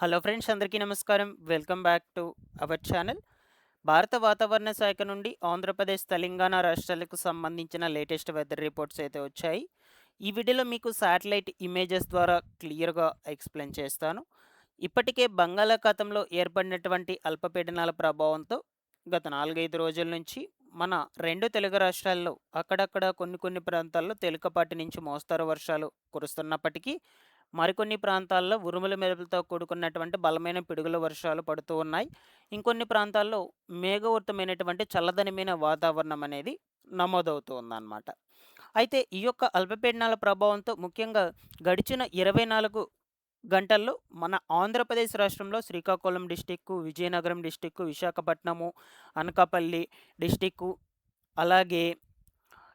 Hello friends, అందరికీ నమస్కారం. Welcome back to our channel. భారత వాతావరణ శాఖ నుండి ఆంధ్రప్రదేశ్, తెలంగాణ రాష్ట్రాలకు సంబంధించిన లేటెస్ట్ వెదర్ రిపోర్ట్స్ అయితే వచ్చాయి. ఈ వీడియోలో మీకు శాటిలైట్ ఇమేజెస్ ద్వారా క్లియర్‌గా ఎక్స్‌ప్లెయిన్ చేస్తాను. ఇప్పటికే బంగాళాఖాతంలో ఏర్పడినటువంటి అల్పపీడనాల ప్రభావంతో గత 4, 5 రోజుల నుంచి మన 2 తెలుగు రాష్ట్రాల్లో అక్కడక్కడ కొన్ని ప్రాంతాల్లో తేలికపాటి నుంచి మోస్తరు వర్షాలు కురుస్తున్నప్పటికీ, మరికొన్ని ప్రాంతాల్లో ఉరుముల మెరుపులతో కూడుకున్నటువంటి బలమైన పిడుగుల వర్షాలు పడుతూ ఉన్నాయి. ఇంకొన్ని ప్రాంతాల్లో మేఘావృతమైనటువంటి చల్లదనమైన వాతావరణం అనేది నమోదవుతూ ఉందన్నమాట. అయితే ఈ యొక్క అల్పపీడనాల ప్రభావంతో ముఖ్యంగా గడిచిన 24 గంటల్లో మన ఆంధ్రప్రదేశ్ రాష్ట్రంలో శ్రీకాకుళం డిస్టిక్కు, విజయనగరం డిస్టిక్కు, విశాఖపట్నము, అనకాపల్లి డిస్టిక్కు, అలాగే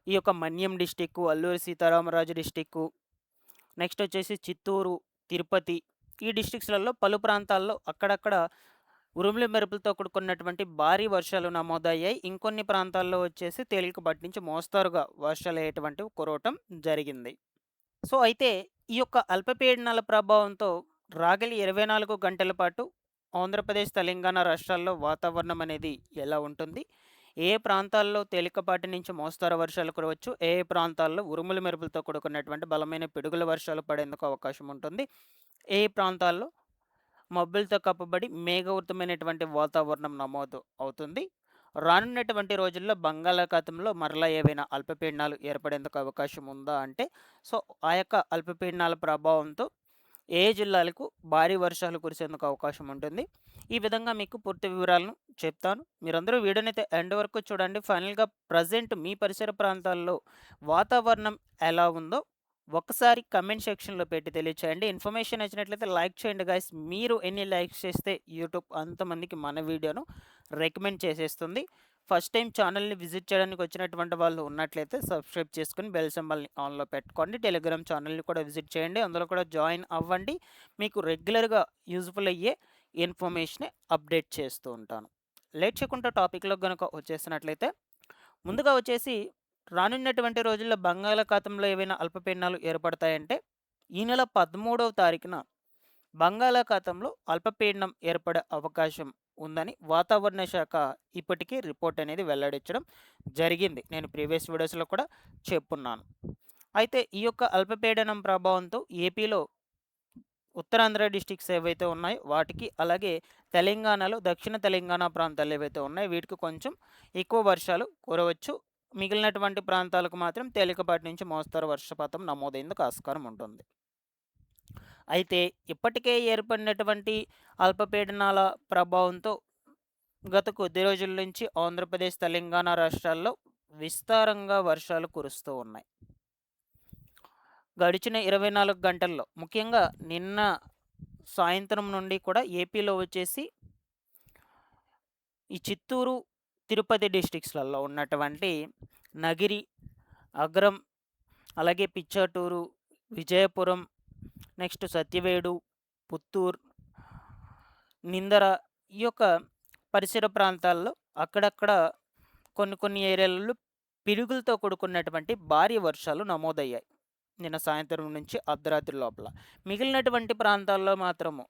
ఈ యొక్క మన్యం డిస్టిక్కు, అల్లూరి సీతారామరాజు డిస్టిక్కు, నెక్స్ట్ వచ్చేసి చిత్తూరు, తిరుపతి, ఈ డిస్ట్రిక్ట్స్‌లలో పలు ప్రాంతాల్లో అక్కడక్కడ ఉరుములు మెరుపులతో కూడుకున్నటువంటి భారీ వర్షాలు నమోదయ్యాయి. ఇంకొన్ని ప్రాంతాల్లో వచ్చేసి తేలికపాటి నుంచి మోస్తరుగా వర్షాలయ్యేటువంటివి కురవటం జరిగింది. సో, అయితే ఈ యొక్క అల్పపీడనాల ప్రభావంతో రాగలి 24 గంటల పాటు ఆంధ్రప్రదేశ్, తెలంగాణ రాష్ట్రాల్లో వాతావరణం అనేది ఎలా ఉంటుంది? ఏ ప్రాంతాల్లో తేలికపాటి నుంచి మోస్తరు వర్షాలు కురవచ్చు? ఏ ప్రాంతాల్లో ఉరుములు మెరుపులతో కూడుకున్నటువంటి బలమైన పిడుగుల వర్షాలు పడేందుకు అవకాశం ఉంటుంది? ఏ ప్రాంతాల్లో మబ్బులతో కప్పబడి మేఘావృతమైనటువంటి వాతావరణం నమోదు అవుతుంది? రానున్నటువంటి రోజుల్లో బంగాళాఖాతంలో మరలా ఏవైనా అల్పపీడనాలు ఏర్పడేందుకు అవకాశం ఉందా అంటే, సో, ఆ యొక్క అల్పపీడనాల ప్రభావంతో ఏ జిల్లాలకు భారీ వర్షాలు కురిసేందుకు అవకాశం ఉంటుంది? ఈ విధంగా మీకు పూర్తి వివరాలను చెప్తాను. మీరందరూ వీడియోనైతే ఎండ్ వరకు చూడండి. ఫైనల్‌గా ప్రెజెంట్ మీ పరిసర ప్రాంతాల్లో వాతావరణం ఎలా ఉందో ఒక్కసారి కమెంట్ సెక్షన్‌లో పెట్టి తెలియచేయండి. ఇన్ఫర్మేషన్ నచ్చినట్లయితే లైక్ చేయండి గైస్. మీరు ఎన్ని లైక్స్ చేస్తే యూట్యూబ్ అంతమందికి మన వీడియోను రికమెండ్ చేసేస్తుంది. ఫస్ట్ టైం ఛానల్‌ని విజిట్ చేయడానికి వచ్చినటువంటి వాళ్ళు ఉన్నట్లయితే సబ్స్క్రైబ్ చేసుకొని బెల్ సింబల్‌ని ఆన్‌లో పెట్టుకోండి. టెలిగ్రామ్ ఛానల్‌ని కూడా విజిట్ చేయండి. అందులో కూడా జాయిన్ అవ్వండి. మీకు రెగ్యులర్‌గా యూజ్‌ఫుల్ అయ్యే ఇన్ఫర్మేషనే అప్డేట్ చేస్తూ ఉంటాను. లేట్ చేయకుండా టాపిక్‌లోకి గనుక వచ్చేసినట్లయితే, ముందుగా వచ్చేసి రానున్నటువంటి రోజుల్లో బంగాళాఖాతంలో ఏవైనా అల్పపీడనాలు ఏర్పడతాయంటే, ఈ నెల 13వ తారీఖున బంగాళాఖాతంలో అల్పపీడనం ఏర్పడే అవకాశం ఉందని వాతావరణ శాఖ ఇప్పటికీ రిపోర్ట్ అనేది వెల్లడించడం జరిగింది. నేను ప్రీవియస్ వీడియోస్‌లో కూడా చెప్పున్నాను. అయితే ఈ యొక్క అల్పపీడనం ప్రభావంతో ఏపీలో ఉత్తరాంధ్ర డిస్ట్రిక్ట్స్ ఏవైతే ఉన్నాయో వాటికి, అలాగే తెలంగాణలో దక్షిణ తెలంగాణ ప్రాంతాలు ఏవైతే ఉన్నాయో వీటికి కొంచెం ఎక్కువ వర్షాలు కురవచ్చు. మిగిలినటువంటి ప్రాంతాలకు మాత్రం తేలికపాటి నుంచి మోస్తరు వర్షపాతం నమోదయ్యేందుకు ఆస్కారం ఉంటుంది. అయితే ఇప్పటికే ఏర్పడినటువంటి అల్పపీడనాల ప్రభావంతో గత కొద్ది రోజుల నుంచి ఆంధ్రప్రదేశ్, తెలంగాణ రాష్ట్రాల్లో విస్తారంగా వర్షాలు కురుస్తూ ఉన్నాయి. గడిచిన 24 గంటల్లో ముఖ్యంగా నిన్న సాయంత్రం నుండి కూడా ఏపీలో వచ్చేసి ఈ చిత్తూరు, తిరుపతి డిస్ట్రిక్ట్స్‌లలో ఉన్నటువంటి నగిరి, అగ్రం, అలాగే పిచ్చాటూరు, విజయపురం, నెక్స్ట్ సత్యవేడు, పుత్తూర్, నిందర, ఈ యొక్క పరిసర ప్రాంతాల్లో అక్కడక్కడ కొన్ని ఏరియాలలో పిడుగులతో కూడుకున్నటువంటి భారీ వర్షాలు నమోదయ్యాయి నిన్న సాయంత్రం నుంచి అర్ధరాత్రి లోపల. మిగిలినటువంటి ప్రాంతాల్లో మాత్రము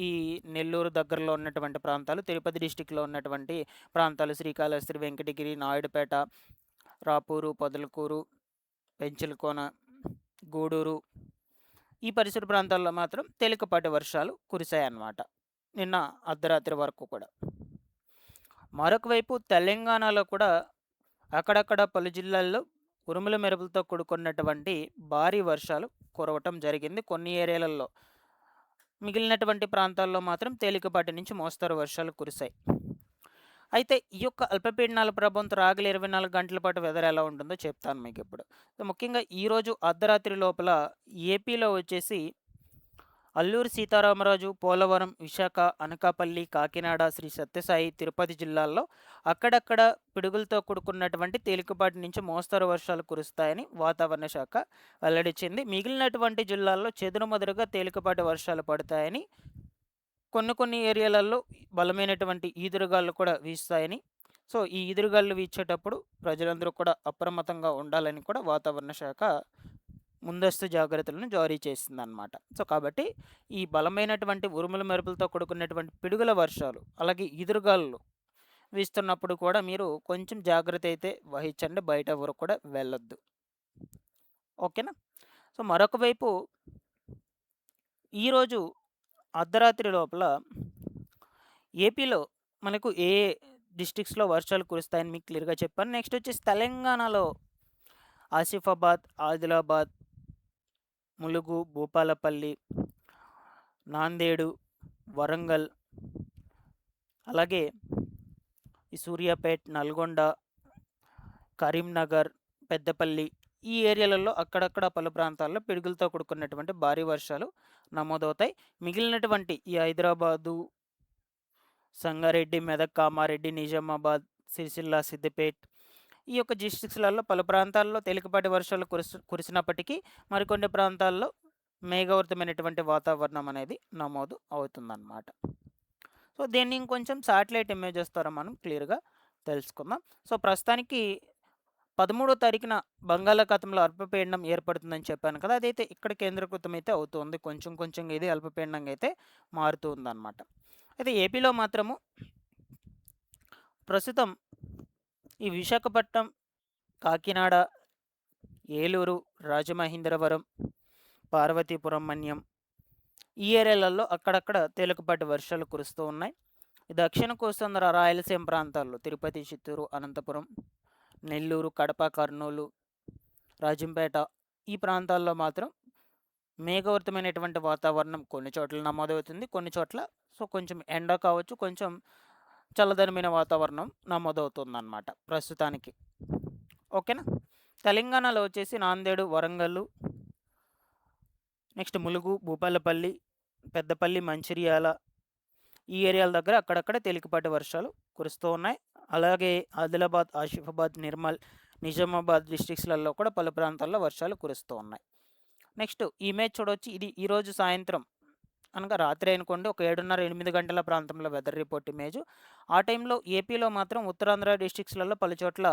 ఈ నెల్లూరు దగ్గరలో ఉన్నటువంటి ప్రాంతాలు, తిరుపతి డిస్టిక్‌లో ఉన్నటువంటి ప్రాంతాలు, శ్రీకాళహస్తి, వెంకటగిరి, నాయుడుపేట, రాపూరు, పొదలకూరు, పెంచలకోన, గూడూరు, ఈ పరిసర ప్రాంతాల్లో మాత్రం తేలికపాటి వర్షాలు కురిశాయన్నమాట నిన్న అర్ధరాత్రి వరకు కూడా. మరొక వైపు తెలంగాణలో కూడా అక్కడక్కడ పలు జిల్లాల్లో ఉరుముల మెరుపులతో కూడుకున్నటువంటి భారీ వర్షాలు కురవటం జరిగింది కొన్ని ఏరియాలలో. మిగిలినటువంటి ప్రాంతాల్లో మాత్రం తేలికపాటి నుంచి మోస్తరు వర్షాలు కురిశాయి. అయితే ఈ యొక్క అల్పపీడనాల ప్రభావంతో రాగల 24 గంటల పాటు వెదర్ ఎలా ఉంటుందో చెప్తాను మీకు ఇప్పుడు. ముఖ్యంగా ఈరోజు అర్ధరాత్రి లోపల ఏపీలో వచ్చేసి అల్లూరి సీతారామరాజు, పోలవరం, విశాఖ, అనకాపల్లి, కాకినాడ, శ్రీ సత్యసాయి, తిరుపతి జిల్లాల్లో అక్కడక్కడ పిడుగులతో కూడుకున్నటువంటి తేలికపాటి నుంచి మోస్తరు వర్షాలు కురుస్తాయని వాతావరణ శాఖ వెల్లడించింది. మిగిలినటువంటి జిల్లాల్లో చెదురుమదురుగా తేలికపాటి వర్షాలు పడతాయని, కొన్ని ఏరియాలలో బలమైనటువంటి ఈదురుగాలు కూడా వీస్తాయని, సో ఈ ఈదురుగాలు వీచేటప్పుడు ప్రజలందరూ కూడా అప్రమత్తంగా ఉండాలని కూడా వాతావరణ శాఖ ముందస్తు జాగ్రత్తలను జారీ చేసిందనమాట. సో, కాబట్టి ఈ బలమైనటువంటి ఉరుములు, మెరుపులతో కూడుకున్నటువంటి పిడుగుల వర్షాలు, అలాగే ఈదురుగాలులు వీస్తున్నప్పుడు కూడా మీరు కొంచెం జాగ్రత్త అయితే వహించండి. బయట ఎవరు కూడా వెళ్ళొద్దు. ఓకేనా? సో, మరొక వైపు ఈరోజు అర్ధరాత్రి లోపల ఏపీలో మనకు ఏ డిస్ట్రిక్ట్స్‌లో వర్షాలు కురుస్తాయని మీకు క్లియర్‌గా చెప్పాను. నెక్స్ట్ వచ్చేసి తెలంగాణలో ఆసిఫాబాద్, ఆదిలాబాద్, ములుగు, భూపాలపల్లి, నాందేడు, వరంగల్, అలాగే ఈ సూర్యాపేట్, నల్గొండ, కరీంనగర్, పెద్దపల్లి ఈ ఏరియాలలో అక్కడక్కడ పలు ప్రాంతాల్లో పిడుగులతో కూడుకున్నటువంటి భారీ వర్షాలు నమోదవుతాయి. మిగిలినటువంటి ఈ హైదరాబాదు, సంగారెడ్డి, మెదక్, కామారెడ్డి, నిజామాబాద్, సిరిసిల్ల, సిద్దిపేట్ ఈ యొక్క డిస్ట్రిక్ట్స్‌లలో పలు ప్రాంతాల్లో తేలికపాటి వర్షాలు కురిసినప్పటికీ మరికొన్ని ప్రాంతాల్లో మేఘావృతమైనటువంటి వాతావరణం అనేది నమోదు అవుతుందన్నమాట. సో, దీన్ని ఇంకొంచెం శాటిలైట్ ఇమేజెస్ ద్వారా మనం క్లియర్‌గా తెలుసుకుందాం. సో, ప్రస్తుతానికి 13వ తారీఖున బంగాళాఖాతంలో అల్పపీడనం ఏర్పడుతుందని చెప్పాను కదా! అదైతే ఇక్కడ కేంద్రీకృతం అయితే అవుతుంది. కొంచెం కొంచెంగా ఇది అల్పపీడనంగా అయితే మారుతూ ఉందన్నమాట. అయితే ఏపీలో మాత్రము ప్రస్తుతం ఈ విశాఖపట్నం, కాకినాడ, ఏలూరు, రాజమహేంద్రవరం, పార్వతీపురం మన్యం ఈ ఏరియాలలో అక్కడక్కడ తేలికపాటి వర్షాలు కురుస్తూ ఉన్నాయి. దక్షిణ కోస్తాంధ్ర రాయలసీమ ప్రాంతాల్లో తిరుపతి, చిత్తూరు, అనంతపురం, నెల్లూరు, కడప, కర్నూలు, రాజంపేట ఈ ప్రాంతాల్లో మాత్రం మేఘావృతమైనటువంటి వాతావరణం కొన్ని చోట్ల నమోదవుతుంది. కొన్ని చోట్ల కొంచెం ఎండ కావచ్చు, కొంచెం చల్లదనమైన వాతావరణం నమోదవుతుందన్నమాట ప్రస్తుతానికి. ఓకేనా? తెలంగాణలో వచ్చేసి నాందేడు, వరంగల్, నెక్స్ట్ ములుగు, భూపాలపల్లి, పెద్దపల్లి, మంచిర్యాల ఈ ఏరియాల దగ్గర అక్కడక్కడ తేలికపాటి వర్షాలు కురుస్తూ ఉన్నాయి. అలాగే ఆదిలాబాద్, ఆసిఫాబాద్, నిర్మల్, నిజామాబాద్ డిస్ట్రిక్ట్స్లలో కూడా పలు ప్రాంతాల్లో వర్షాలు కురుస్తూ ఉన్నాయి. నెక్స్ట్ ఇమేజ్ చూడవచ్చు. ఇది ఈరోజు సాయంత్రం అనగా రాత్రి అనుకోండి ఒక 7:30, 8 గంటల ప్రాంతంలో వెదర్ రిపోర్ట్ ఇమేజ్. ఆ టైంలో ఏపీలో మాత్రం ఉత్తరాంధ్ర డిస్ట్రిక్ట్స్లలో పలు చోట్ల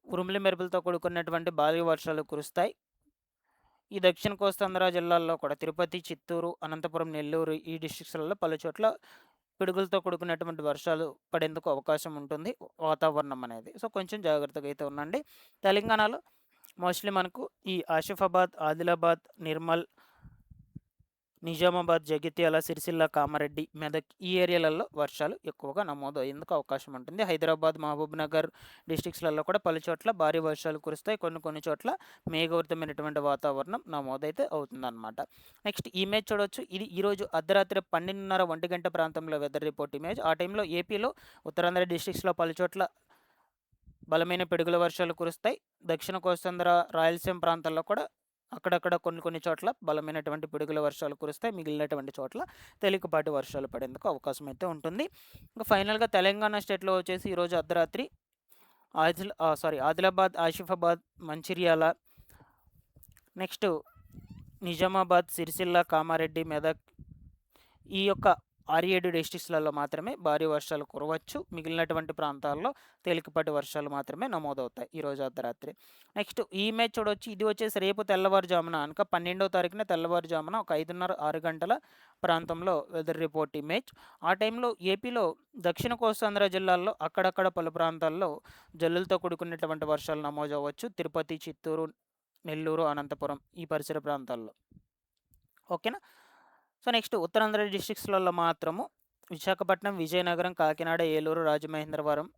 ఉరుములు మెరుపులతో కూడుకున్నటువంటి భారీ వర్షాలు కురుస్తాయి. ఈ దక్షిణ కోస్తాంధ్ర జిల్లాల్లో కూడా తిరుపతి, చిత్తూరు, అనంతపురం, నెల్లూరు ఈ డిస్ట్రిక్ట్స్లలో పలు చోట్ల పిడుగులతో కూడుకున్నటువంటి వర్షాలు పడేందుకు అవకాశం ఉంటుంది వాతావరణం అనేది. సో, కొంచెం జాగ్రత్తగా అయితే ఉండండి. తెలంగాణలో మోస్ట్లీ మనకు ఈ ఆసిఫాబాద్, ఆదిలాబాద్, నిర్మల్, నిజామాబాద్, జగిత్యాల, సిరిసిల్ల, కామారెడ్డి, మెదక్ ఈ ఏరియాలలో వర్షాలు ఎక్కువగా నమోదు అయ్యేందుకు అవకాశం ఉంటుంది. హైదరాబాద్, మహబూబ్నగర్ డిస్ట్రిక్ట్స్లలో కూడా పలు చోట్ల భారీ వర్షాలు కురుస్తాయి. కొన్ని చోట్ల మేఘావృతమైనటువంటి వాతావరణం నమోదైతే అవుతుందన్నమాట. నెక్స్ట్ ఇమేజ్ చూడవచ్చు. ఇది ఈరోజు అర్ధరాత్రి 12:30, 1 గంట ప్రాంతంలో వెదర్ రిపోర్ట్ ఇమేజ్. ఆ టైంలో ఏపీలో ఉత్తరాంధ్ర డిస్ట్రిక్ట్స్లో పలు చోట్ల బలమైన పిడుగుల వర్షాలు కురుస్తాయి. దక్షిణ కోస్తాంధ్ర, రాయలసీమ ప్రాంతాల్లో కూడా అక్కడక్కడ కొన్ని చోట్ల బలమైనటువంటి పిడుగుల వర్షాలు కురుస్తాయి. మిగిలినటువంటి చోట్ల తేలికపాటి వర్షాలు పడేందుకు అవకాశం అయితే ఉంటుంది. ఇంకా ఫైనల్గా తెలంగాణ స్టేట్లో వచ్చేసి ఈరోజు అర్ధరాత్రి ఆదిలాబాద్, ఆసిఫాబాద్, మంచిర్యాల, నెక్స్ట్ నిజామాబాద్, సిరిసిల్ల, కామారెడ్డి, మెదక్ ఈ యొక్క 6-7 డిస్ట్రిక్ట్స్లలో మాత్రమే భారీ వర్షాలు కురవచ్చు. మిగిలినటువంటి ప్రాంతాల్లో తేలికపాటి వర్షాలు మాత్రమే నమోదవుతాయి ఈరోజు అర్ధరాత్రి. నెక్స్ట్ ఈ ఇమేజ్ చూడవచ్చు. ఇది వచ్చేసి రేపు తెల్లవారుజామున అనగా 12వ తారీఖున తెల్లవారుజామున ఒక 5:30, 6 గంటల ప్రాంతంలో వెదర్ రిపోర్ట్ ఇమేజ్. ఆ టైంలో ఏపీలో దక్షిణ కోస్తాంధ్ర జిల్లాల్లో అక్కడక్కడ పలు ప్రాంతాల్లో జల్లులతో కూడుకున్నటువంటి వర్షాలు నమోదవచ్చు. తిరుపతి, చిత్తూరు, నెల్లూరు, అనంతపురం ఈ పరిసర ప్రాంతాల్లో. ఓకేనా? సో, నెక్స్ట్ ఉత్తరాంధ్ర డిస్ట్రిక్ట్స్లలో మాత్రము విశాఖపట్నం, విజయనగరం, కాకినాడ, ఏలూరు, రాజమహేంద్రవరం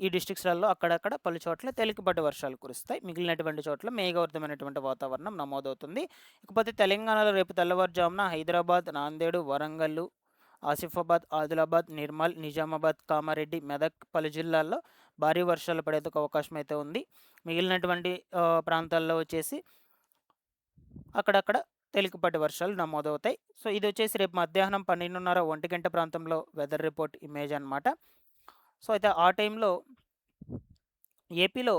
ఈ డిస్ట్రిక్ట్స్లలో అక్కడక్కడ పలు చోట్ల తేలికపాటి వర్షాలు కురుస్తాయి. మిగిలినటువంటి చోట్ల మేఘావృతమైనటువంటి వాతావరణం నమోదవుతుంది. ఇకపోతే తెలంగాణలో రేపు తెల్లవారుజామున హైదరాబాద్, నాందేడు, వరంగల్, ఆసిఫాబాద్, ఆదిలాబాద్, నిర్మల్, నిజామాబాద్, కామారెడ్డి, మెదక్ పలు జిల్లాల్లో భారీ వర్షాలు పడేందుకు అవకాశం అయితే ఉంది. మిగిలినటువంటి ప్రాంతాల్లో వచ్చేసి అక్కడక్కడ తేలికపాటి వర్షాలు నమోదవుతాయి. సో, ఇది వచ్చేసి రేపు మధ్యాహ్నం 12:30, 1 గంట ప్రాంతంలో వెదర్ రిపోర్ట్ ఇమేజ్ అనమాట. సో, అయితే ఆ టైంలో ఏపీలో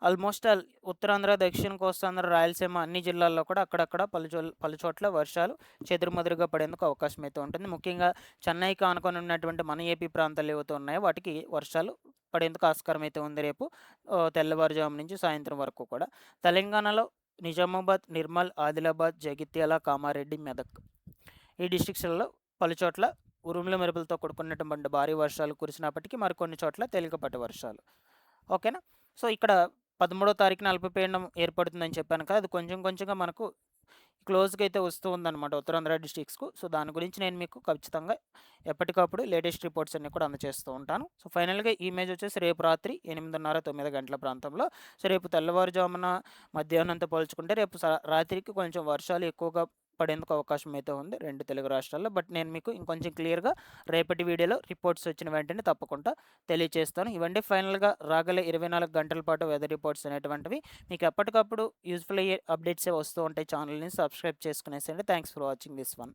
ఆల్మోస్ట్ ఆల్ ఉత్తరాంధ్ర, దక్షిణ కోస్తాంధ్ర, రాయలసీమ అన్ని జిల్లాల్లో కూడా అక్కడక్కడ పలు చోట్ల వర్షాలు చెదురుమదురుగా పడేందుకు అవకాశం అయితే ఉంటుంది. ముఖ్యంగా చెన్నైకి ఆనుకొని ఉన్నటువంటి మన ఏపీ ప్రాంతాలు ఏవైతే ఉన్నాయో వాటికి వర్షాలు పడేందుకు ఆస్కారం అయితే ఉంది రేపు తెల్లవారుజాము నుంచి సాయంత్రం వరకు కూడా. తెలంగాణలో నిజామాబాద్, నిర్మల్, ఆదిలాబాద్, జగిత్యాల, కామారెడ్డి, మెదక్ ఈ డిస్ట్రిక్ట్స్‌లలో పలుచోట్ల ఉరుముల మెరుపులతో కూడుకున్నటువంటి భారీ వర్షాలు కురిసినప్పటికీ మరికొన్ని చోట్ల తేలికపాటి వర్షాలు. ఓకేనా. సో ఇక్కడ 13వ తారీఖున అల్పపీడనం ఏర్పడుతుందని చెప్పాను కదా, అది కొంచెం కొంచెంగా మనకు క్లోజ్గా అయితే వస్తూ ఉందన్నమాట ఉత్తరాంధ్ర డిస్ట్రిక్ట్స్కు. సో దాని గురించి నేను మీకు ఖచ్చితంగా ఎప్పటికప్పుడు లేటెస్ట్ రిపోర్ట్స్ అన్ని కూడా అందజేస్తూ ఉంటాను. సో ఫైనల్గా ఈ ఇమేజ్ వచ్చేసి రేపు రాత్రి 8:30 9 గంటల ప్రాంతంలో. సో రేపు తెల్లవారుజామున మధ్యాహ్నంతో పోల్చుకుంటే రేపు రాత్రికి కొంచెం వర్షాలు ఎక్కువగా పడేందుకు అవకాశం అయితే ఉంది 2 తెలుగు రాష్ట్రాల్లో. బట్ నేను మీకు ఇంకొంచెం క్లియర్గా రేపటి వీడియోలో రిపోర్ట్స్ వచ్చిన వెంటనే తప్పకుండా తెలియజేస్తాను. ఇవన్నీ ఫైనల్గా రాగల 24 గంటల పాటు వెదర్ రిపోర్ట్స్ అనేటువంటివి మీకు ఎప్పటికప్పుడు యూజ్ఫుల్ అయ్యే అప్డేట్సే వస్తూ ఉంటాయి. ఛానల్ని సబ్స్క్రైబ్ చేసుకునేసేయండి. Thanks for watching this one.